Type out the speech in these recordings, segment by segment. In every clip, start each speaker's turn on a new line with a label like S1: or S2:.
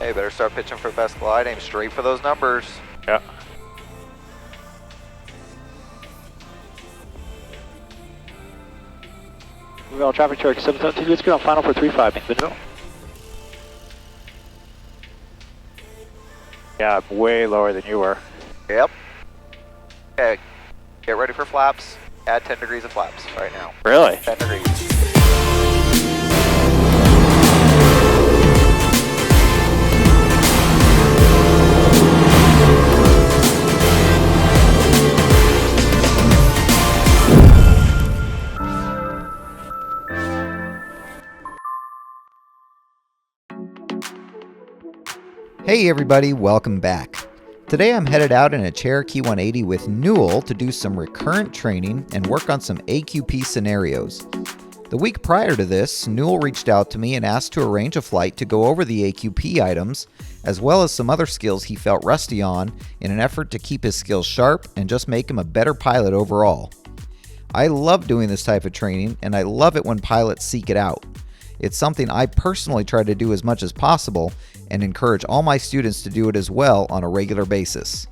S1: Hey, better start pitching for best glide. Aim straight for those numbers.
S2: Yeah. Moving on traffic check, 717, let's get on final for 3-5, Midville. Yeah, I'm way lower than you were.
S1: Yep. Okay, get ready for flaps. Add 10 degrees of flaps right now.
S2: Really?
S1: 10 degrees.
S3: Hey everybody, welcome back. Today I'm headed out in a Cherokee 180 with Newell to do some recurrent training and work on some AQP scenarios. The week prior to this, Newell reached out to me and asked to arrange a flight to go over the AQP items, as well as some other skills he felt rusty on in an effort to keep his skills sharp and just make him a better pilot overall. I love doing this type of training, and I love it when pilots seek it out. It's something I personally try to do as much as possible and encourage all my students to do it as well on a regular basis.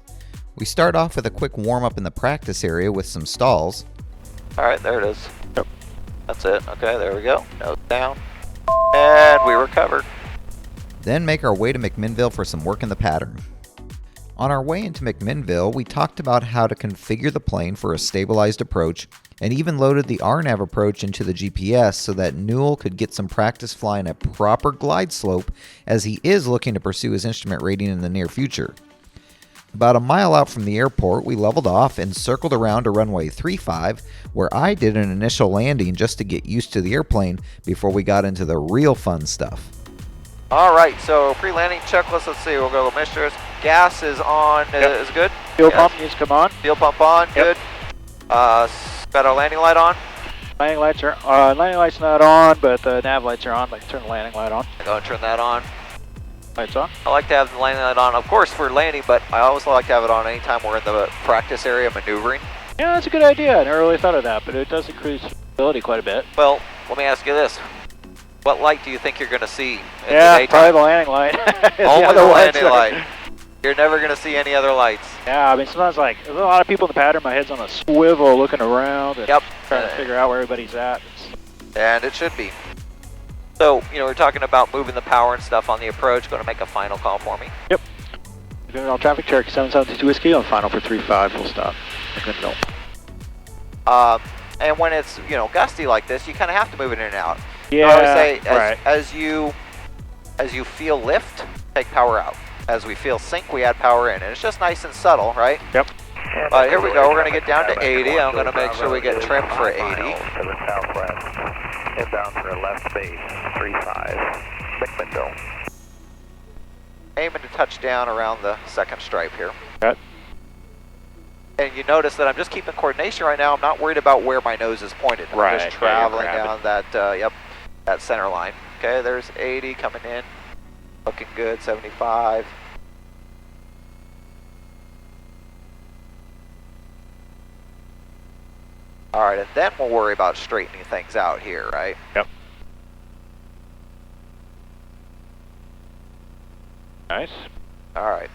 S3: We start off with a quick warm-up in the practice area with some stalls.
S1: Alright, there it is.
S2: Yep.
S1: That's it. Okay, there we go. Nose down. And we recovered.
S3: Then make our way to McMinnville for some work in the pattern. On our way into McMinnville, we talked about how to configure the plane for a stabilized approach and even loaded the RNAV approach into the GPS so that Newell could get some practice flying a proper glide slope as he is looking to pursue his instrument rating in the near future. About a mile out from the airport, we leveled off and circled around to runway 35, where I did an initial landing just to get used to the airplane before we got into the real fun stuff.
S1: Alright, so pre-landing checklist, let's see, we'll go mixtures. Gas is on,
S2: Yep.
S1: is good?
S2: Fuel
S1: Yes.
S2: pump needs to come on.
S1: Fuel pump on,
S2: Yep.
S1: good. Got our landing light on.
S2: Landing light's not on, but the nav lights are on. Like, turn the landing light on.
S1: Go and turn that on.
S2: Lights on.
S1: I like to have the landing light on, of course, for landing, but I always like to have it on anytime we're in the practice area maneuvering.
S2: Yeah, that's a good idea. I never really thought of that, but it does increase visibility quite a bit.
S1: Well, let me ask you this. What light do you think you're going to see in the
S2: Yeah,
S1: daytime?
S2: probably the landing light.
S1: Only the
S2: other lights
S1: landing
S2: are-
S1: light. You're never going to see any other lights.
S2: Yeah, I mean, sometimes, like, there's a lot of people in the pattern, my head's on a swivel looking around and
S1: Yep.
S2: trying to figure out where everybody's at.
S1: And it should be. So, we're talking about moving the power and stuff on the approach. Going to make a final call for me.
S2: Yep. Doing all traffic, Cherokee 772 Whiskey on final for 3-5, full stop. McMinnville.
S1: And when it's, gusty like this, you kind of have to move it in and out.
S2: Yeah,
S1: I always say,
S2: right.
S1: as you feel lift, take power out. As we feel sink, we add power in. And it's just nice and subtle, right?
S2: Yep.
S1: But here we go. We're going to get down to 80. I'm going to make sure we get trimmed for 80.
S4: To the southwest, inbound for left base, 35, McMinnville.
S1: Aiming to touch down around the second stripe here.
S2: Okay.
S1: And you notice that I'm just keeping coordination right now. I'm not worried about where my nose is pointed. I'm
S2: Right,
S1: just
S2: yeah,
S1: traveling
S2: you're
S1: down that, that center line. Okay, there's 80 coming in. Looking good, 75. All right, and then we'll worry about straightening things out here, right?
S2: Yep. Nice.
S1: All right.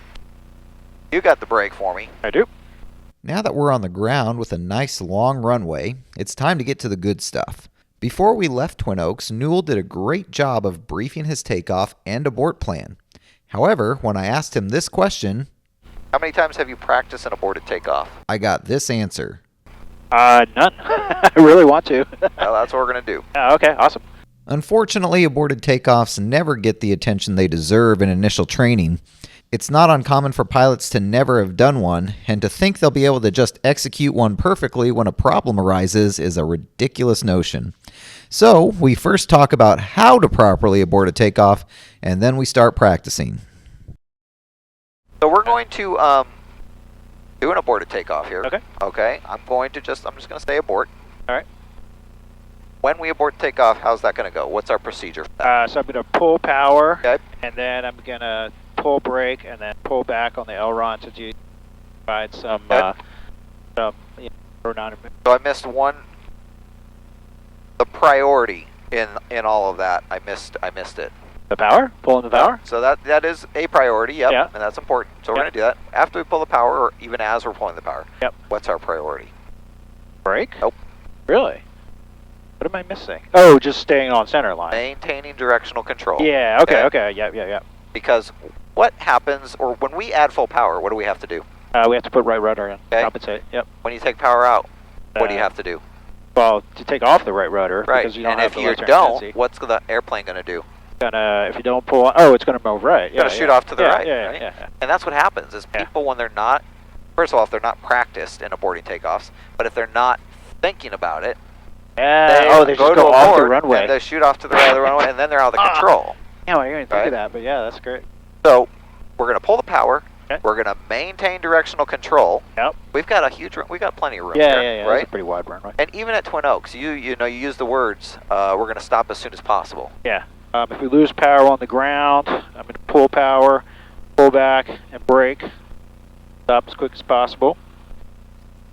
S1: You got the brake for me.
S2: I do.
S3: Now that we're on the ground with a nice long runway, it's time to get to the good stuff. Before we left Twin Oaks, Newell did a great job of briefing his takeoff and abort plan. However, when I asked him this question,
S1: How many times have you practiced an aborted takeoff?
S3: I got this answer.
S2: None. I really want to.
S1: Well, that's what we're going to do.
S2: Okay, awesome.
S3: Unfortunately, aborted takeoffs never get the attention they deserve in initial training. It's not uncommon for pilots to never have done one, and to think they'll be able to just execute one perfectly when a problem arises is a ridiculous notion. So, we first talk about how to properly abort a takeoff, and then we start practicing.
S1: So we're going to do an aborted takeoff here.
S2: Okay.
S1: Okay. I'm just going to say abort.
S2: All right.
S1: When we abort takeoff, how's that going to go? What's our procedure for that?
S2: So I'm going to pull power,
S1: Okay.
S2: and then I'm going to pull brake, and then pull back on the aileron to provide some, aerodynamic.
S1: So I missed the priority in all of that. I missed it.
S2: The power? Pulling the power?
S1: So that is a priority, yep,
S2: Yeah.
S1: and that's important. So we're
S2: Yep.
S1: going to do that after we pull the power, or even as we're pulling the power.
S2: Yep.
S1: What's our priority?
S2: Brake?
S1: Nope.
S2: Really? What am I missing? Oh, just staying on center line.
S1: Maintaining directional control.
S2: Yeah, okay, yeah.
S1: Because what happens, or when we add full power, what do we have to do?
S2: We have to put right rudder in,
S1: Okay.
S2: compensate, yep.
S1: When you take power out, what do you have to do?
S2: Well, to take off the right rudder,
S1: Right,
S2: because you don't
S1: and
S2: have
S1: if
S2: the
S1: you
S2: left turn
S1: don't,
S2: tendency.
S1: what's the airplane going to do?
S2: If you don't pull on, oh, it's going to move right.
S1: It's going to shoot off to the right,
S2: yeah,
S1: right?
S2: Yeah.
S1: And that's what happens, is
S2: Yeah.
S1: people, when they're not, first of all, if they're not practiced in aborting takeoffs, but if they're not thinking about it,
S2: They just go off the
S1: abort,
S2: runway.
S1: and they shoot off to the right of the runway, and then they're out of control.
S2: Yeah, well, you didn't think
S1: Right.
S2: of that, but yeah, that's great.
S1: So we're going to pull the power.
S2: Okay.
S1: We're going to maintain directional control.
S2: Yep.
S1: We've got we got plenty of room
S2: Yeah,
S1: here,
S2: That's
S1: right?
S2: a pretty wide runway.
S1: And even at Twin Oaks, you use the words, we're going to stop as soon as possible.
S2: Yeah. If we lose power on the ground, I'm going to pull power, pull back, and brake. Stop as quick as possible.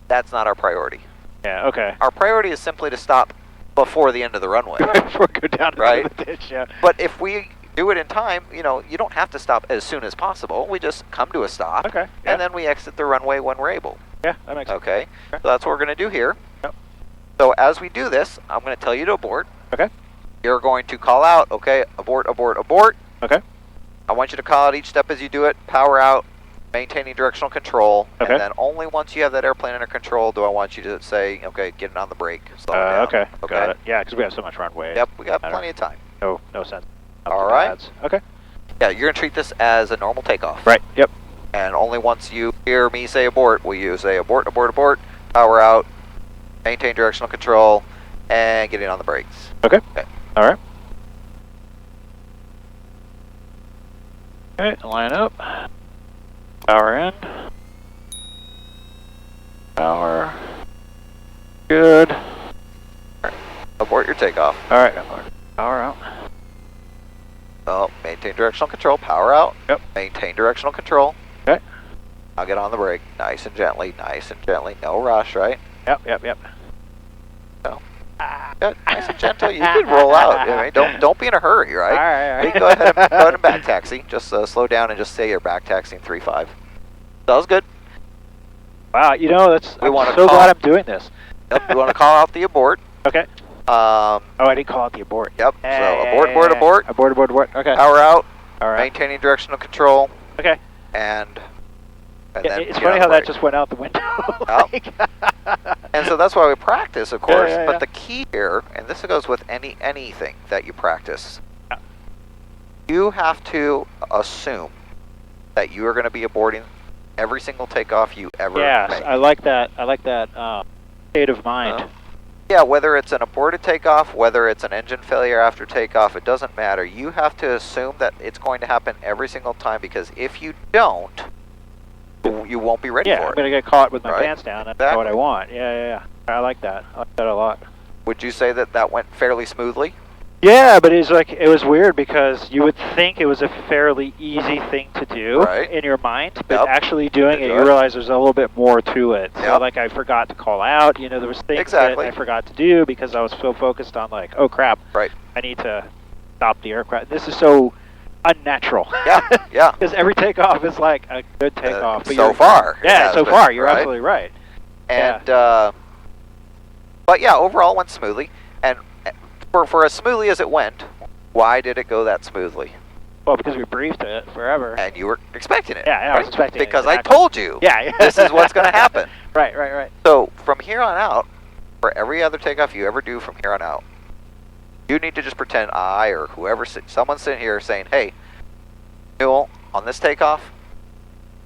S1: That's not our priority.
S2: Yeah, okay.
S1: Our priority is simply to stop before the end of the runway.
S2: Before we go down
S1: Right.
S2: into the ditch, yeah.
S1: But if we do it in time, you don't have to stop as soon as possible. We just come to a stop,
S2: Okay. Yeah.
S1: and then we exit the runway when we're able.
S2: Yeah, that makes sense.
S1: Okay?
S2: Okay.
S1: So that's what we're going to do here.
S2: Yep.
S1: So as we do this, I'm going to tell you to abort.
S2: Okay.
S1: You're going to call out, okay, abort, abort, abort.
S2: Okay.
S1: I want you to call out each step as you do it. Power out, maintaining directional control.
S2: Okay.
S1: And then only once you have that airplane under control do I want you to say, okay, get it on the brake. Slow it down.
S2: Okay. Got it. Yeah, because we have so much runway.
S1: Yep, we got
S2: Matter.
S1: plenty of time.
S2: No sense.
S1: All right.
S2: Pads. Okay.
S1: Yeah, you're going to treat this as a normal takeoff.
S2: Right. Yep.
S1: And only once you hear me say abort will you say abort, abort, abort, power out, maintain directional control, and get it on the brakes.
S2: Okay.
S1: Okay.
S2: All right. Okay, line up. Power in. Power. Good.
S1: Abort your takeoff.
S2: All right. Power out.
S1: Oh, maintain directional control, power out.
S2: Yep.
S1: Maintain directional control.
S2: Okay.
S1: I'll get on the brake. Nice and gently, no rush, right?
S2: Yep.
S1: Good. Nice and gentle. You can roll out. I mean, don't be in a hurry, right?
S2: All right.
S1: You can go ahead and back taxi. Just slow down and just say you're back taxiing 3-5. That was good.
S2: Wow, I'm
S1: wanna
S2: so
S1: call-
S2: glad I'm doing this.
S1: Yep. We want to call out the abort.
S2: Okay.
S1: Um,
S2: Oh, I didn't call it the abort.
S1: Yep.
S2: Yeah,
S1: So
S2: yeah,
S1: abort,
S2: yeah,
S1: abort,
S2: yeah.
S1: abort.
S2: Abort. Okay.
S1: Power out.
S2: All right.
S1: Maintaining directional control.
S2: Okay.
S1: And
S2: Yeah,
S1: then
S2: it's
S1: get
S2: funny
S1: on
S2: how
S1: the
S2: that
S1: brake.
S2: just went out the window.
S1: Yep. And so that's why we practice, of course.
S2: yeah,
S1: But
S2: yeah.
S1: the key here, and this goes with anything that you practice,
S2: Yeah.
S1: you have to assume that you are going to be aborting every single takeoff you ever
S2: Yes,
S1: make.
S2: I like that. State of mind.
S1: Yeah, whether it's an aborted takeoff, whether it's an engine failure after takeoff, it doesn't matter. You have to assume that it's going to happen every single time, because if you don't, you won't be ready
S2: Yeah,
S1: for
S2: I'm
S1: it.
S2: gonna get caught with my
S1: Right.
S2: pants down. That's not what I
S1: Exactly.
S2: want. Yeah. I like that. I like that a lot.
S1: Would you say that went fairly smoothly?
S2: Yeah, but it was weird because you would think it was a fairly easy thing to do
S1: Right.
S2: in your mind, but
S1: Yep.
S2: actually doing it,
S1: Do
S2: you
S1: it.
S2: realize there's a little bit more to it. So
S1: Yep.
S2: like I forgot to call out, there was things
S1: Exactly.
S2: that I forgot to do because I was so focused on like, oh crap,
S1: Right.
S2: I need to stop the aircraft. This is so unnatural.
S1: Yeah.
S2: Because every takeoff is like a good takeoff. But
S1: so
S2: you're-
S1: far. it
S2: Yeah,
S1: has
S2: so
S1: been,
S2: far, you're
S1: right?
S2: absolutely right.
S1: And but yeah, overall it went smoothly. And for as smoothly as it went, why did it go that smoothly?
S2: Well, because we briefed it forever.
S1: And you were expecting it.
S2: Yeah, I was
S1: right?
S2: expecting it,
S1: because
S2: exactly.
S1: I told you.
S2: Yeah.
S1: This is what's going to happen.
S2: Right.
S1: So from here on out, for every other takeoff you ever do from here on out, you need to just pretend I or whoever, someone's sitting here saying, "Hey, Newell, on this takeoff,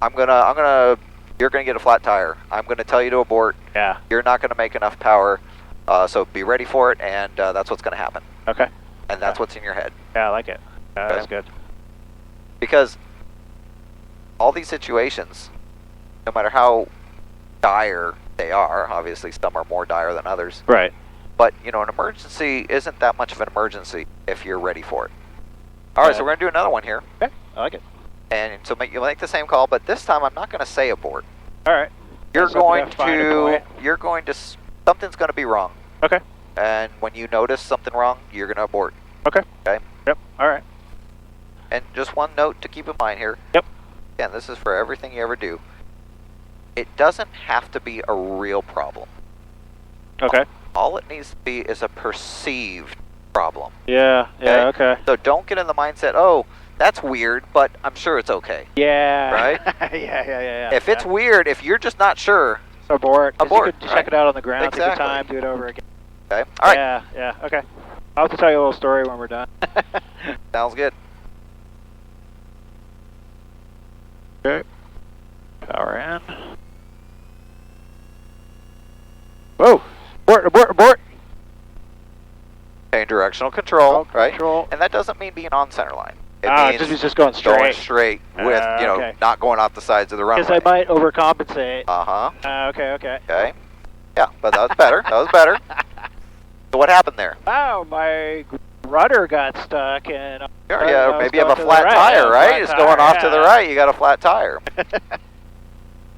S1: you're gonna get a flat tire. I'm gonna tell you to abort.
S2: Yeah.
S1: You're not gonna make enough power, so be ready for it, and that's what's gonna happen.
S2: Okay.
S1: And that's what's in your head,
S2: Yeah, I like it. That's
S1: Okay.
S2: good.
S1: because all these situations, no matter how dire they are, obviously some are more dire than others.
S2: Right.
S1: But, an emergency isn't that much of an emergency if you're ready for it. All right, so we're going to do another one here.
S2: Okay. I like it.
S1: And so you'll make the same call, but this time I'm not going to say abort.
S2: All right.
S1: You're
S2: So we
S1: going
S2: have to find a point.
S1: something's going to be wrong.
S2: Okay.
S1: And when you notice something wrong, you're going to abort.
S2: Okay.
S1: Okay?
S2: Yep. All right.
S1: And just one note to keep in mind here.
S2: Yep.
S1: Again, this is for everything you ever do. It doesn't have to be a real problem.
S2: Okay.
S1: All it needs to be is a perceived problem.
S2: Yeah, yeah, okay.
S1: So don't get in the mindset, oh, that's weird, but I'm sure it's okay.
S2: Yeah.
S1: Right?
S2: yeah.
S1: If it's weird, if you're just not sure,
S2: abort. 'Cause
S1: abort.
S2: You could check it out on the ground, take your
S1: Exactly.
S2: time, do it over again.
S1: okay? All right,
S2: Yeah, okay. I'll have to tell you a little story when we're done.
S1: sounds good.
S2: Okay. Power in. Whoa! Abort!
S1: Okay, directional control, right?
S2: Control.
S1: And that doesn't mean being on center line. It
S2: It
S1: means
S2: just going straight.
S1: going straight with,
S2: okay.
S1: not going off the sides of the runway.
S2: Because I might overcompensate.
S1: Uh-huh.
S2: Okay.
S1: Okay. Yeah, but that was better. That was better. So what happened there?
S2: Wow, my rudder got stuck and...
S1: Sure, yeah,
S2: I was
S1: maybe you have a
S2: going to the
S1: flat
S2: right.
S1: tire,
S2: Yeah,
S1: right?
S2: flat
S1: It's
S2: tire,
S1: going off to the
S2: yeah.
S1: right, you got a flat tire.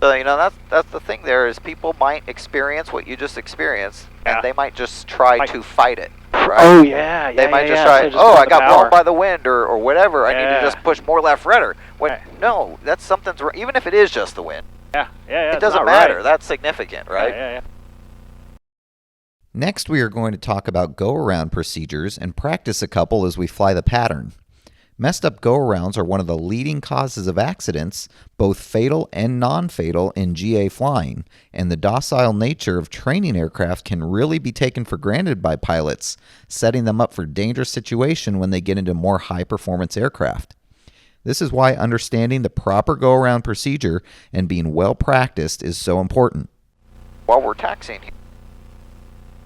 S1: So, that's the thing there is people might experience what you just experienced,
S2: Yeah.
S1: and they might just try
S2: Like-
S1: to fight it, right?
S2: Oh, yeah.
S1: They might just
S2: So
S1: try, oh,
S2: put
S1: I
S2: the
S1: got
S2: power.
S1: blown by the wind or whatever, I need
S2: Yeah.
S1: to just push more left rudder. When,
S2: Right.
S1: no, that's something's wrong. Even if it is just the wind,
S2: Yeah.
S1: it
S2: It's
S1: doesn't
S2: not
S1: matter.
S2: right.
S1: That's significant, right?
S2: Yeah.
S3: Next, we are going to talk about go-around procedures and practice a couple as we fly the pattern. Messed up go-arounds are one of the leading causes of accidents, both fatal and non-fatal, in GA flying, and the docile nature of training aircraft can really be taken for granted by pilots, setting them up for dangerous situation when they get into more high-performance aircraft. This is why understanding the proper go-around procedure and being well practiced is so important.
S1: While we're taxiing here,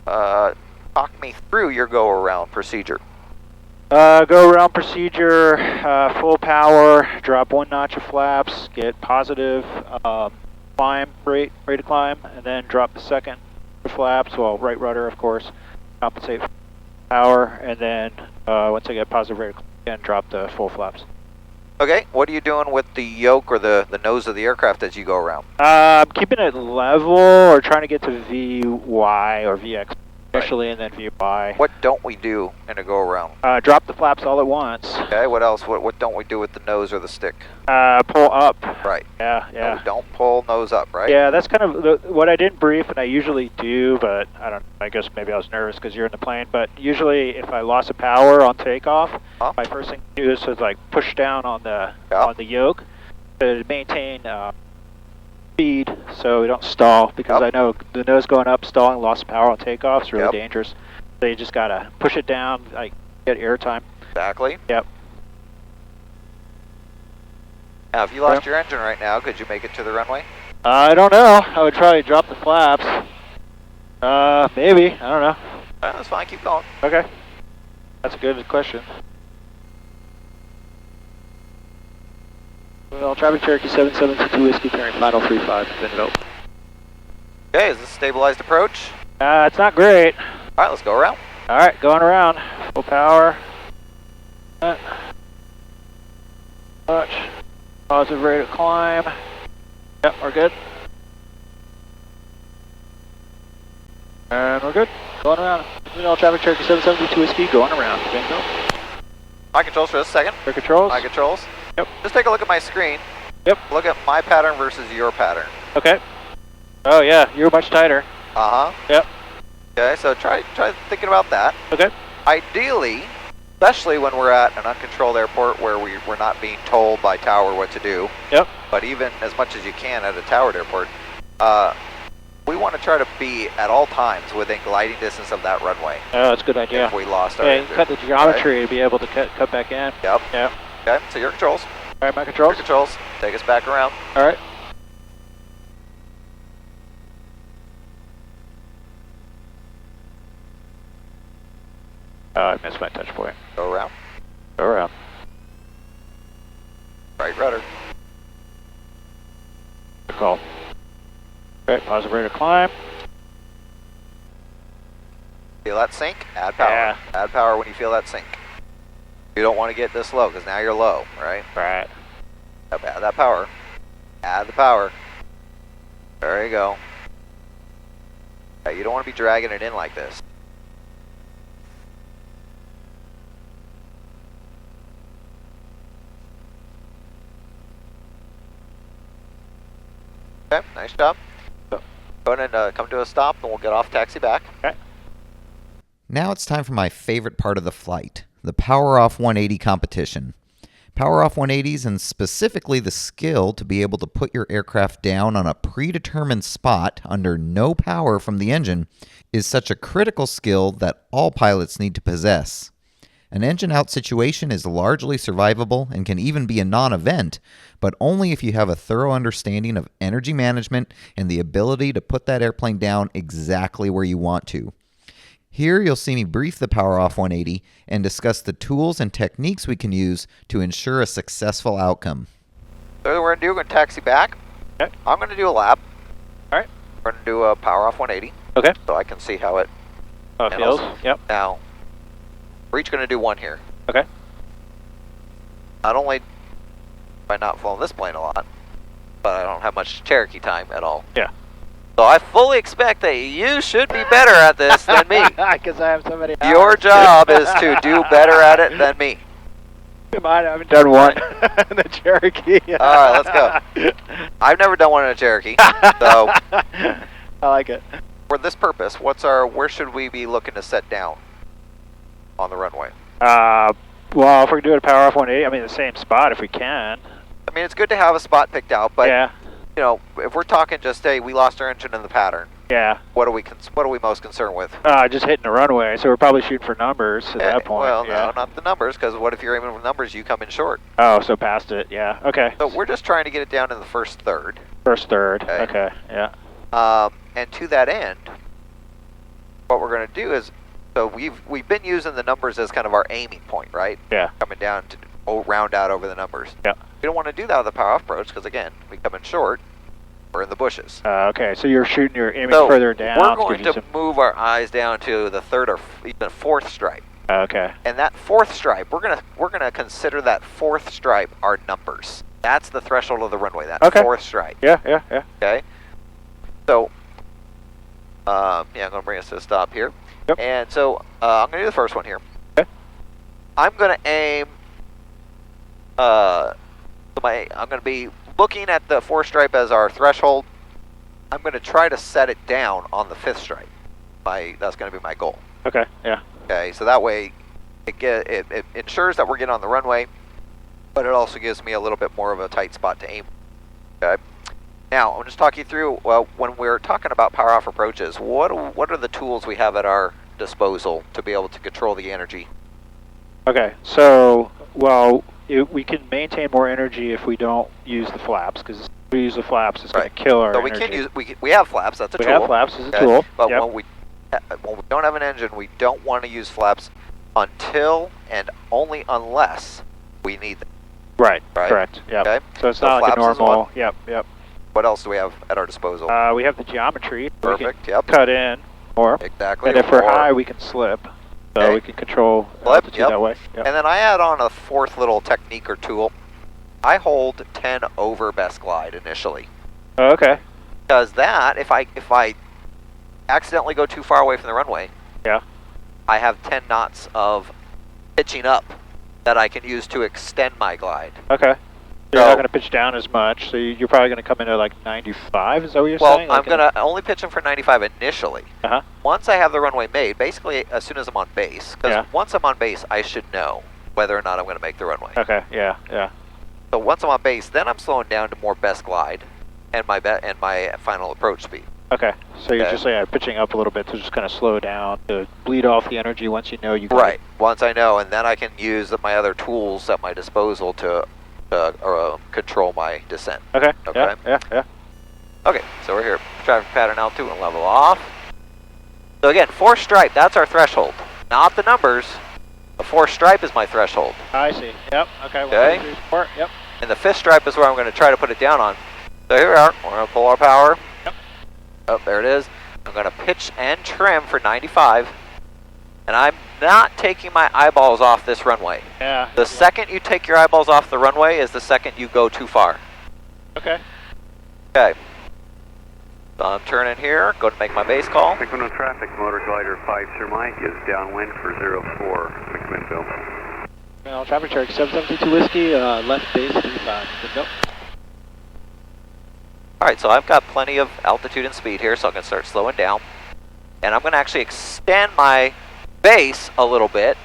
S1: talk me through your go-around procedure.
S2: Go around procedure, full power, drop one notch of flaps, get positive climb, rate of climb, and then drop the second flaps, well, right rudder, of course, compensate for power, and then once I get positive rate of climb, again, drop the full flaps.
S1: Okay, what are you doing with the yoke or the nose of the aircraft as you go around?
S2: I'm keeping it level or trying to get to VY or VX initially, and then VY.
S1: What don't we do in a go-around?
S2: Drop the flaps all at once.
S1: Okay, what else? What don't we do with the nose or the stick?
S2: Pull up.
S1: Right.
S2: Yeah.
S1: No, we don't pull nose up, right?
S2: Yeah, that's kind of what I didn't brief, and I usually do, but I don't. I guess maybe I was nervous because you're in the plane. But usually, if I lost a power on takeoff, my first thing to do is to push down on the yoke to maintain speed, so we don't stall. Because I know the nose going up, stalling, lost power on takeoff is really dangerous. So you just gotta push it down, get air time.
S1: Exactly.
S2: Yep.
S1: Now, if you lost your engine right now, could you make it to the runway?
S2: I don't know. I would try to drop the flaps. Maybe. I don't know.
S1: That's fine. Keep going.
S2: Okay. That's a good question. Well, traffic Cherokee 7722 Whiskey carrying final 35. Vinville.
S1: Okay, is this stabilized approach?
S2: It's not great.
S1: All right, let's go around.
S2: All right, going around. Full power. Touch. Positive rate of climb. Yep, we're good. And we're good. Going around. Vinville, traffic Cherokee 772 Whiskey, going around. Vinville.
S1: My controls for a second.
S2: Air controls.
S1: My controls.
S2: Yep.
S1: Just take a look at my screen.
S2: Yep.
S1: Look at my pattern versus your pattern.
S2: Okay. Oh yeah, you're much tighter.
S1: Uh-huh.
S2: Yep.
S1: Okay, so try thinking about that.
S2: Okay.
S1: Ideally, especially when we're at an uncontrolled airport where we're not being told by tower what to do.
S2: Yep.
S1: But even as much as you can at a towered airport, we want to try to be at all times within gliding distance of that runway.
S2: Oh, that's a good idea.
S1: If we lost our
S2: Yeah,
S1: engine,
S2: cut the geometry to be able to cut back in.
S1: Yep.
S2: Yep.
S1: Okay, so your controls.
S2: All right, my
S1: Your
S2: controls.
S1: controls. Take us back around.
S2: All right. Oh, I missed my touch point.
S1: Go around.
S2: Go around.
S1: Right rudder.
S2: Good call. All right, positive rate of climb.
S1: Feel that sink? Add power.
S2: Yeah.
S1: Add power when you feel that sink. You don't want to get this low because now you're low, right?
S2: Right.
S1: Yep, add that power. Add the power. There you go. Yeah, you don't want to be dragging it in like this. Okay, nice job. Go ahead and come to a stop, and we'll get off taxi back.
S2: Okay.
S3: Now it's time for my favorite part of the flight, the Power Off 180 competition. Power Off 180s, and specifically the skill to be able to put your aircraft down on a predetermined spot under no power from the engine, is such a critical skill that all pilots need to possess. An engine out situation is largely survivable and can even be a non-event, but only if you have a thorough understanding of energy management and the ability to put that airplane down exactly where you want to. Here you'll see me brief the Power Off 180 and discuss the tools and techniques we can use to ensure a successful outcome.
S1: So we're going to taxi back.
S2: Okay.
S1: I'm going to do a lap.
S2: All right.
S1: We're going to do a Power Off 180.
S2: Okay.
S1: So I can see how it
S2: feels. Yep.
S1: Now, we're each going to do one here.
S2: Okay.
S1: Not only have I not flown this plane a lot, but I don't have much Cherokee time at all.
S2: Yeah.
S1: So I fully expect that you should be better at this than me.
S2: Because I have so many hours.
S1: Your job is to do better at it than me.
S2: I haven't done one in the Cherokee.
S1: All right, let's go. I've never done one in a Cherokee, so
S2: I like it.
S1: for this purpose, where should we be looking to set down on the runway?
S2: Well, if we're doing a Power Off 180, I mean the same spot if we can.
S1: I mean, it's good to have a spot picked out, but
S2: Yeah.
S1: you know, if we're talking just, hey, we lost our engine in the pattern,
S2: Yeah.
S1: what are we most concerned with?
S2: Just hitting the runway, so we're probably shooting for numbers at that point.
S1: Well,
S2: yeah.
S1: no, not the numbers, because what if you're aiming for numbers, you come in short.
S2: Oh, so past it. Yeah. Okay.
S1: So we're just trying to get it down in the first third.
S2: First third.
S1: Okay.
S2: Okay. Yeah.
S1: And to that end, what we're going to do is, so we've been using the numbers as kind of our aiming point, right?
S2: Yeah.
S1: Coming down to round out over the numbers.
S2: Yeah.
S1: We don't want to do that with the power off approach because again, we come in short, we're in the bushes.
S2: Okay, so you're aiming
S1: So
S2: further down.
S1: we're going to move our eyes down to the third or even fourth stripe.
S2: Okay.
S1: And that fourth stripe, we're gonna consider that fourth stripe our numbers. That's the threshold of the runway. That fourth stripe.
S2: Yeah. Yeah. Yeah.
S1: Okay. So, yeah, I'm gonna bring us to a stop here.
S2: Yep.
S1: And so I'm gonna do the first one here.
S2: Okay.
S1: I'm gonna aim. I'm gonna be looking at the fourth stripe as our threshold. I'm gonna try to set it down on the fifth stripe. That's gonna be my goal.
S2: Okay. Yeah.
S1: Okay, so that way it ensures that we're getting on the runway, but it also gives me a little bit more of a tight spot to aim. Okay. Now, I'm just talking through, well, when we're talking about power off approaches, what are the tools we have at our disposal to be able to control the energy?
S2: Okay, so, well, we can maintain more energy if we don't use the flaps, because if we use the flaps, it's going to kill our energy.
S1: We have flaps, that's a tool.
S2: We have flaps as a tool.
S1: But
S2: yep.
S1: when we don't have an engine, we don't want to use flaps until and only unless we need them.
S2: Right,
S1: Right?
S2: correct, yep.
S1: Okay?
S2: So it's
S1: So
S2: not like a
S1: flaps is
S2: normal,
S1: one.
S2: yep.
S1: What else do we have at our disposal?
S2: We have the geometry.
S1: Perfect,
S2: We can
S1: yep.
S2: cut in more.
S1: Exactly.
S2: And if we're
S1: or-
S2: high, we can slip. So
S1: Okay.
S2: we can control
S1: Slip,
S2: altitude
S1: yep.
S2: that way. Yep.
S1: And then I add on a fourth little technique or tool. I hold 10 over best glide initially.
S2: Oh, okay.
S1: Because that, if I accidentally go too far away from the runway,
S2: Yeah.
S1: I have 10 knots of pitching up that I can use to extend my glide.
S2: Okay. So
S1: So-
S2: you're not going to pitch down as much, so you're probably going to come in at like 95, is that what you're
S1: Well,
S2: saying?
S1: I'm
S2: Like
S1: going to only pitch them for 95 initially.
S2: Uh-huh.
S1: Once I have the runway made, basically as soon as I'm on base, because
S2: Yeah.
S1: once I'm on base, I should know whether or not I'm going to make the runway.
S2: Okay, yeah.
S1: So once I'm on base, then I'm slowing down to more best glide and my final approach speed.
S2: Okay, so you're
S1: Okay.
S2: just pitching up a little bit to just kind of slow down, to bleed off the energy once you know you got
S1: Right.
S2: it.
S1: Once I know, and then I can use my other tools at my disposal to control my descent.
S2: Okay,
S1: Okay.
S2: yeah.
S1: Okay, so we're here. Traffic pattern altitude and level off. So again, fourth stripe, that's our threshold. Not the numbers. The fourth stripe is my threshold.
S2: I see, yep, okay.
S1: Okay.
S2: 1, 2, 3, 4, yep.
S1: And the fifth stripe is where I'm going to try to put it down on. So here we are. We're going to pull our power.
S2: Yep.
S1: Oh, there it is. I'm going to pitch and trim for 95. And I'm not taking my eyeballs off this runway.
S2: Yeah.
S1: The second you take your eyeballs off the runway is the second you go too far.
S2: Okay.
S1: Okay. So I'm turning here. Go to make my base call.
S4: Signal traffic, motor glider 5 Sir Mike is downwind for 04, McMinnville.
S2: Well, traffic check, 772 Whiskey, left base 35. Good go.
S1: Alright, so I've got plenty of altitude and speed here, so I can start slowing down. And I'm going to actually extend my base a little bit.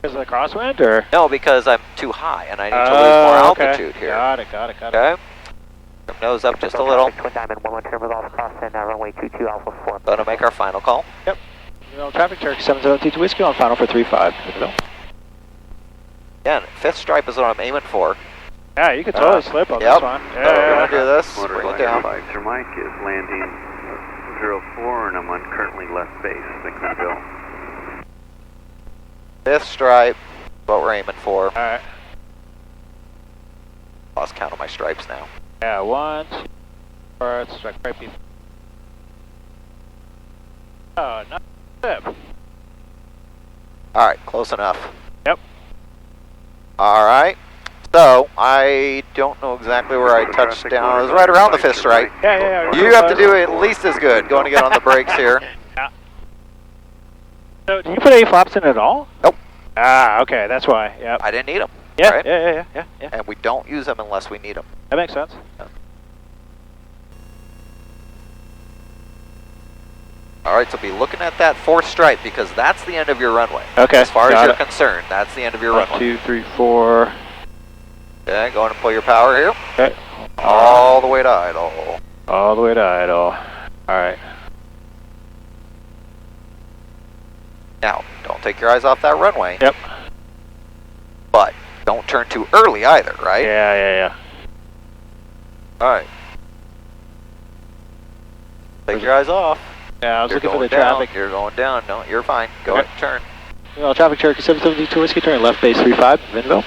S2: Because of the crosswind, or?
S1: No, because I'm too high, and I need to lose more altitude here.
S2: Got it.
S1: Okay. Nose up just a little.
S4: Twin Diamond 11 turn with all crosswind, runway 22 Alpha 4.
S1: Going to make our final call.
S2: Yep. Traffic Cherokee 772 Whiskey on final for 35.
S1: Again, 5th stripe is what I'm aiming for.
S2: Yeah, you could totally slip on
S1: Yep.
S2: this one.
S1: So we're going to do this. Bring it down.
S5: Sir Mike is landing 04 and I'm on currently left base, McMinnville.
S1: 5th stripe, what we're aiming for.
S2: Alright.
S1: Lost count of my stripes now.
S2: Yeah, 1, 2, 4, it's like right before. Oh, not slip.
S1: Alright, close enough.
S2: Yep.
S1: Alright. So, I don't know exactly where I touched down. I was right around the 5th stripe.
S2: Yeah.
S1: You have to do at least as good going to get on the brakes here.
S2: Yeah. So, did you put any flaps in at all?
S1: Nope.
S2: Ah, okay, that's why. Yep.
S1: I didn't need them.
S2: Yeah,
S1: right?
S2: yeah.
S1: And we don't use them unless we need them.
S2: That makes sense.
S1: Alright, so be looking at that 4th stripe because that's the end of your runway.
S2: Okay,
S1: As far as
S2: got
S1: you're
S2: it.
S1: concerned, that's the end of your
S2: 1,
S1: runway.
S2: 2, 3, 4.
S1: Okay, go ahead and pull your power here.
S2: Okay.
S1: All the way to idle.
S2: All the way to idle. Alright.
S1: Now, don't take your eyes off that runway.
S2: Yep.
S1: But don't turn too early either, right?
S2: Yeah.
S1: Alright. Take your eyes off.
S2: Yeah, I was
S1: You're
S2: looking for the
S1: going down.
S2: traffic.
S1: You're going down. No, you're fine. Go
S2: Okay.
S1: ahead and turn.
S2: Well, traffic Cherokee 772 Whiskey, turn left base 35, Vinville.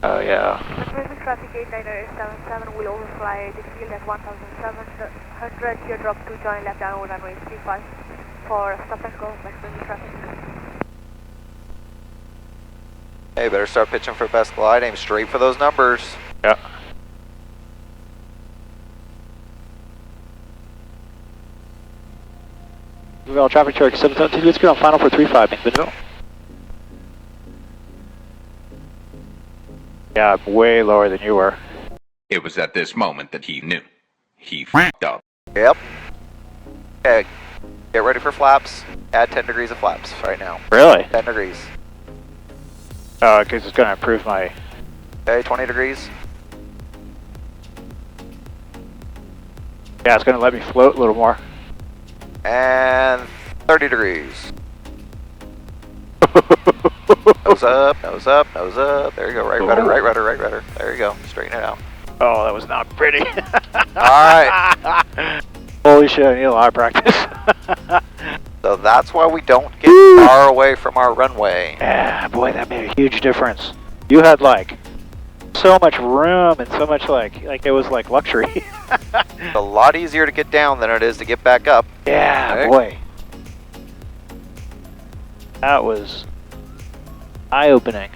S2: Oh, yeah.
S6: Pacific traffic 89077 will overfly the field at 1700, teardrop to join left down runway 35 for stop and go, maximum traffic.
S1: Hey, better start pitching for best glide. Aim straight for those numbers.
S2: Yeah. Well, traffic Cherokee 772 Whiskey on final for 35 in Vinville. Yeah, I'm way lower than you were.
S7: It was at this moment that he knew. He f***ed up.
S1: Yep. Okay. Get ready for flaps. Add 10 degrees of flaps right now.
S2: Really?
S1: 10 degrees.
S2: Oh, because it's going to improve my...
S1: Okay, 20 degrees.
S2: Yeah, it's going to let me float a little more.
S1: And 30 degrees. Nose up, nose up, nose up. There you go. Right rudder, right rudder, right rudder. There you go. Straighten it out.
S2: Oh, that was not pretty.
S1: Alright.
S2: Holy shit, I need a lot of practice.
S1: So that's why we don't get far away from our runway.
S2: Yeah, boy, that made a huge difference. You had like so much room and so much like it was like luxury.
S1: It's a lot easier to get down than it is to get back up.
S2: Yeah,
S1: Okay.
S2: boy. That was eye-opening.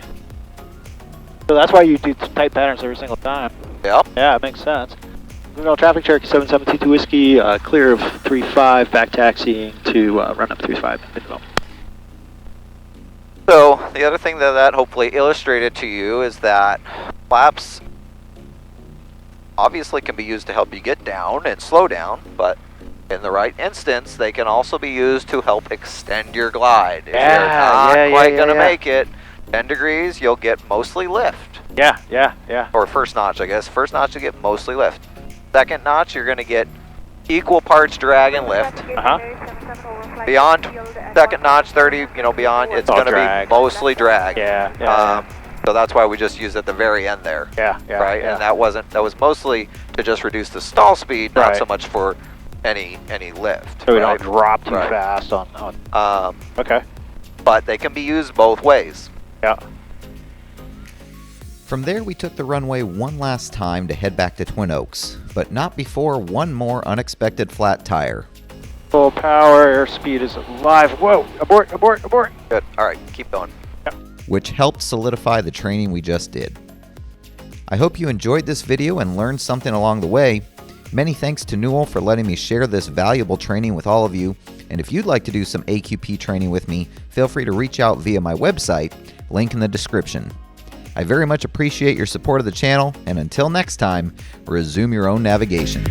S2: So that's why you do tight patterns every single time.
S1: Yep.
S2: Yeah, it makes sense. Moving traffic Cherokee 7722 Whiskey, clear of 35, back taxiing to run up 35.
S1: So the other thing that hopefully illustrated to you is that flaps obviously can be used to help you get down and slow down, but in the right instance, they can also be used to help extend your glide. If you're not quite going to make it 10 degrees, you'll get mostly lift.
S2: Yeah.
S1: Or first notch, I guess. First notch, you get mostly lift. Second notch, you're going to get equal parts drag and lift. Beyond second notch, 30, beyond, it's going to be mostly drag.
S2: Yeah.
S1: So that's why we just used at the very end there.
S2: Yeah.
S1: Right?
S2: Yeah.
S1: And that was mostly to just reduce the stall speed, not so much for any lift.
S2: So we don't drop too fast on okay.
S1: But they can be used both ways.
S2: Yeah.
S3: From there, we took the runway one last time to head back to Twin Oaks, but not before one more unexpected flat tire.
S2: Full power, airspeed is alive. Whoa, abort.
S1: Good. All right, keep going.
S2: Yep.
S3: Which helped solidify the training we just did. I hope you enjoyed this video and learned something along the way. Many thanks to Newell for letting me share this valuable training with all of you, and if you'd like to do some AQP training with me, feel free to reach out via my website, link in the description. I very much appreciate your support of the channel, and until next time, resume your own navigation.